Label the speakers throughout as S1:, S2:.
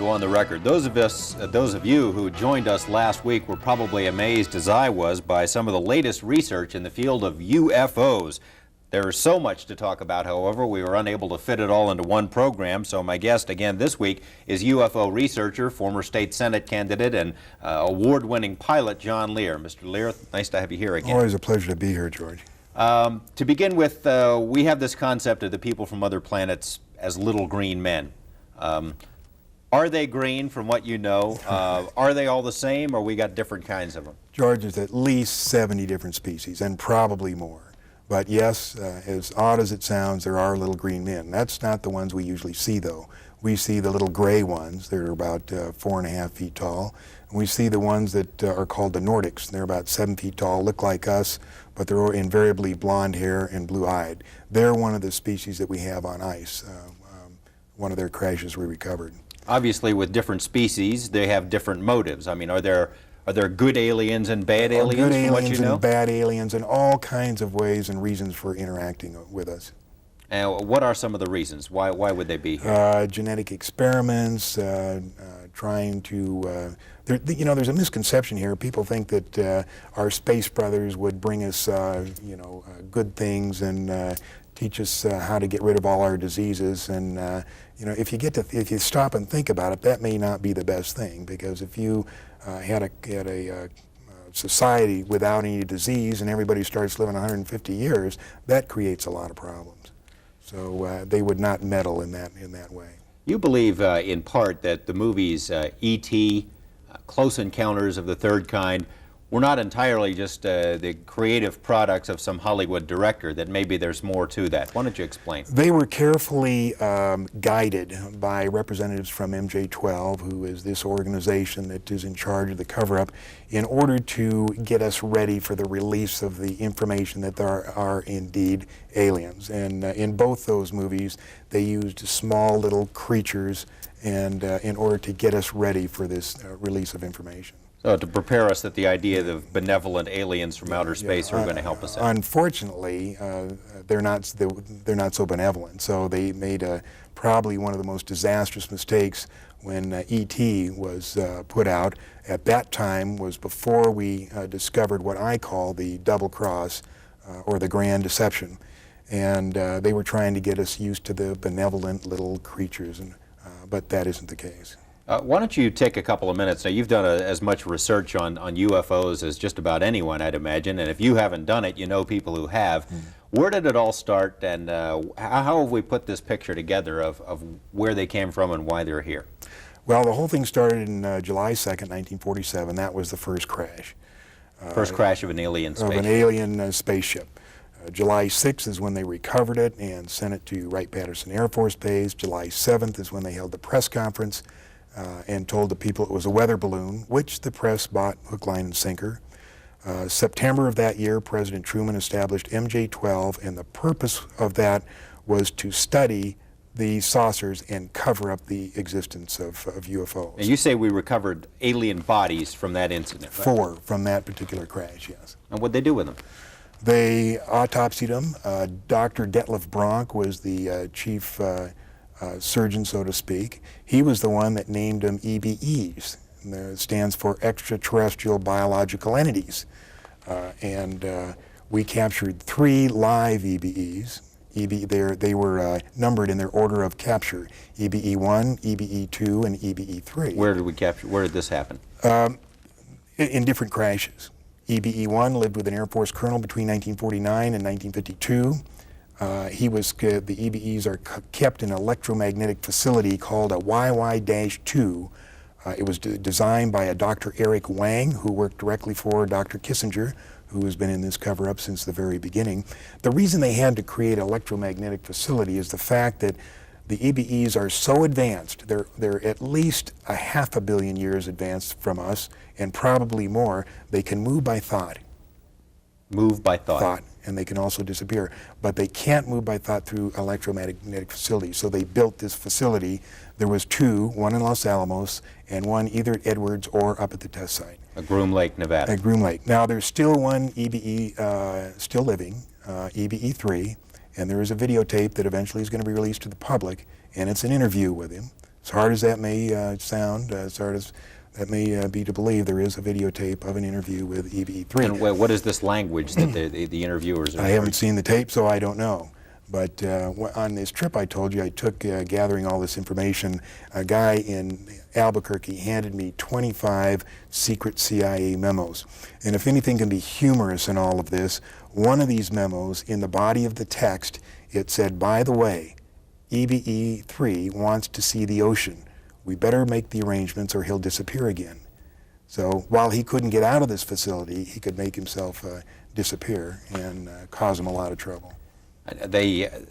S1: go on the record. Those of you who joined us last week were probably amazed, as I was, by some of the latest research in the field of UFOs. There is so much to talk about, however, we were unable to fit it all into one program, so my guest again this week is UFO researcher, former state Senate candidate, and award-winning pilot John Lear. Mr. Lear, nice to have you here again.
S2: Always a pleasure to be here, George.
S1: To begin with, we have this concept of the people from other planets as little green men. Are they green from what you know? Are they all the same, or we got different kinds of them?
S2: George, there's at least 70 different species, and probably more. But yes, as odd as it sounds, there are little green men. That's not the ones we usually see, though. We see the little gray ones. They're about 4.5 feet tall. And we see the ones that are called the Nordics. They're about 7 feet tall, look like us, but they're invariably blonde hair and blue-eyed. They're one of the species that we have on ice. One of their crashes we recovered.
S1: Obviously, with different species, they have different motives. I mean, are there good aliens and bad aliens?
S2: Good
S1: from what
S2: aliens
S1: you know?
S2: and bad aliens, and all kinds of ways and reasons for interacting with us.
S1: And what are some of the reasons? Why would they be here?
S2: Genetic experiments, trying to, there's a misconception here. People think that our space brothers would bring us, good things and teach us how to get rid of all our diseases. And if you stop and think about it, that may not be the best thing, because if you had a society without any disease and everybody starts living 150 years, that creates a lot of problems. So they would not meddle in that way.
S1: You believe, in part, that the movies E.T., Close Encounters of the Third Kind, were not entirely just the creative products of some Hollywood director, that maybe there's more to that. Why don't you explain?
S2: They were carefully guided by representatives from MJ-12, who is this organization that is in charge of the cover-up, in order to get us ready for the release of the information that there are indeed aliens. And in both those movies, they used small little creatures and in order to get us ready for this release of information.
S1: So to prepare us that the idea of benevolent aliens from outer space are going to help us out.
S2: Unfortunately, they're not so benevolent. So they made probably one of the most disastrous mistakes when E.T. was put out. At that time was before we discovered what I call the double cross or the grand deception. And they were trying to get us used to the benevolent little creatures, but that isn't the case.
S1: Why don't you take a couple of minutes? Now, you've done as much research on UFOs as just about anyone, I'd imagine, and if you haven't done it, you know people who have. Where did it all start, and how have we put this picture together of where they came from and why they're here?
S2: Well, the whole thing started in July 2nd, 1947. That was the first crash.
S1: First crash of an alien spaceship.
S2: Of an alien spaceship. July 6th is when they recovered it and sent it to Wright-Patterson Air Force Base. July 7th is when they held the press conference and told the people it was a weather balloon, which the press bought hook, line, and sinker. September of that year, President Truman established MJ-12, and the purpose of that was to study the saucers and cover up the existence of UFOs.
S1: And you say we recovered alien bodies from that incident, right?
S2: 4 from that particular crash, yes.
S1: And what'd they do with them?
S2: They autopsied them. Dr. Detlef Bronk was the chief surgeon, so to speak. He was the one that named them EBEs. It stands for extraterrestrial biological entities. We captured 3 live EBEs. They were numbered in their order of capture: EBE-1, EBE-2, and EBE-3.
S1: Where did we capture? Where did this happen?
S2: In different crashes. EBE-1 lived with an Air Force colonel between 1949 and 1952. The EBEs are kept in an electromagnetic facility called a YY-2. It was designed by a Dr. Eric Wang, who worked directly for Dr. Kissinger, who has been in this cover-up since the very beginning. The reason they had to create an electromagnetic facility is the fact that the EBEs are so advanced, they're at least 500 million years advanced from us, and probably more. They can move by thought.
S1: Move by thought.
S2: And they can also disappear. But they can't move by thought through electromagnetic facilities. So they built this facility. There was 2, one in Los Alamos and one either at Edwards or up at the test site.
S1: At Groom Lake, Nevada.
S2: At Groom Lake. Now there's still one EBE still living, EBE-3, and there is a videotape that eventually is going to be released to the public, and it's an interview with him. As hard as that may sound, as hard as that may be to believe, there is a videotape of an interview with EBE-3.
S1: And what is this language that the interviewers are?
S2: I haven't seen the tape, so I don't know. But on this trip I told you I took gathering all this information, a guy in Albuquerque handed me 25 secret CIA memos. And if anything can be humorous in all of this, one of these memos, in the body of the text, it said, by the way, EBE-3 wants to see the ocean. We better make the arrangements or he'll disappear again. So while he couldn't get out of this facility, he could make himself disappear and cause him a lot of trouble.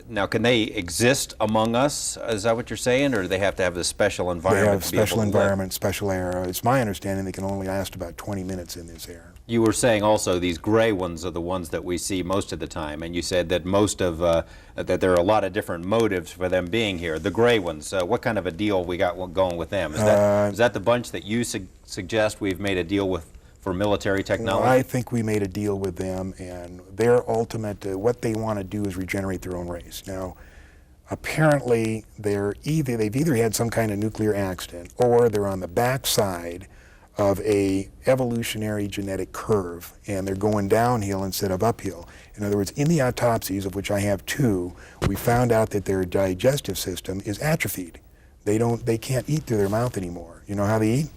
S1: Now, can they exist among us? Is that what you're saying, or do they have to have this special environment?
S2: They have
S1: to be able
S2: special
S1: to
S2: environment, special air. It's my understanding they can only last about 20 minutes in this air.
S1: You were saying also these gray ones are the ones that we see most of the time, and you said that most of that there are a lot of different motives for them being here. The gray ones, what kind of a deal we got going with them? Is that the bunch that you suggest we've made a deal with for military technology?
S2: Well, I think we made a deal with them, and their ultimate, what they want to do is regenerate their own race. Now, apparently they've either had some kind of nuclear accident, or they're on the backside of a evolutionary genetic curve, and they're going downhill instead of uphill. In other words, in the autopsies, of which I have 2, we found out that their digestive system is atrophied. They can't eat through their mouth anymore. You know how they eat?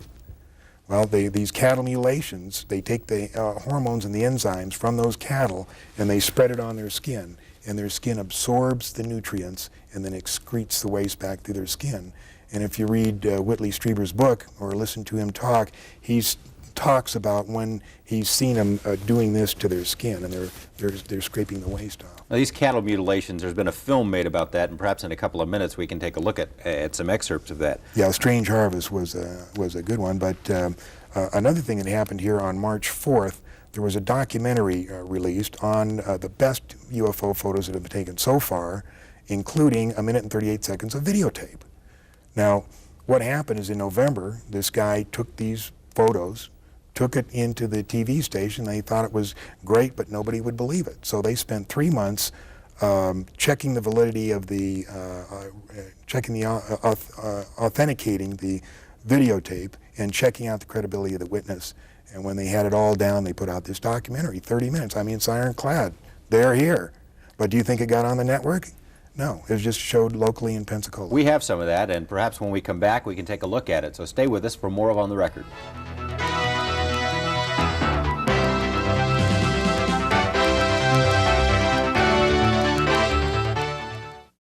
S2: Well, these cattle mutilations, they take the hormones and the enzymes from those cattle and they spread it on their skin, and their skin absorbs the nutrients and then excretes the waste back through their skin. And if you read Whitley Strieber's book or listen to him talk, he talks about when he's seen them doing this to their skin, and they're scraping the waste off.
S1: Now, these cattle mutilations, there's been a film made about that, and perhaps in a couple of minutes we can take a look at some excerpts of that.
S2: Yeah, Strange Harvest was a good one, but another thing that happened here on March 4th, there was a documentary released on the best UFO photos that have been taken so far, including 1 minute and 38 seconds of videotape. Now, what happened is in November, this guy took these photos, took it into the TV station. They thought it was great, but nobody would believe it. So they spent 3 months checking the validity of the, authenticating the videotape and checking out the credibility of the witness. And when they had it all down, they put out this documentary, 30 minutes. I mean, it's ironclad. They're here. But do you think it got on the network? No, it was just showed locally in Pensacola.
S1: We have some of that, and perhaps when we come back we can take a look at it. So stay with us for more of On the Record.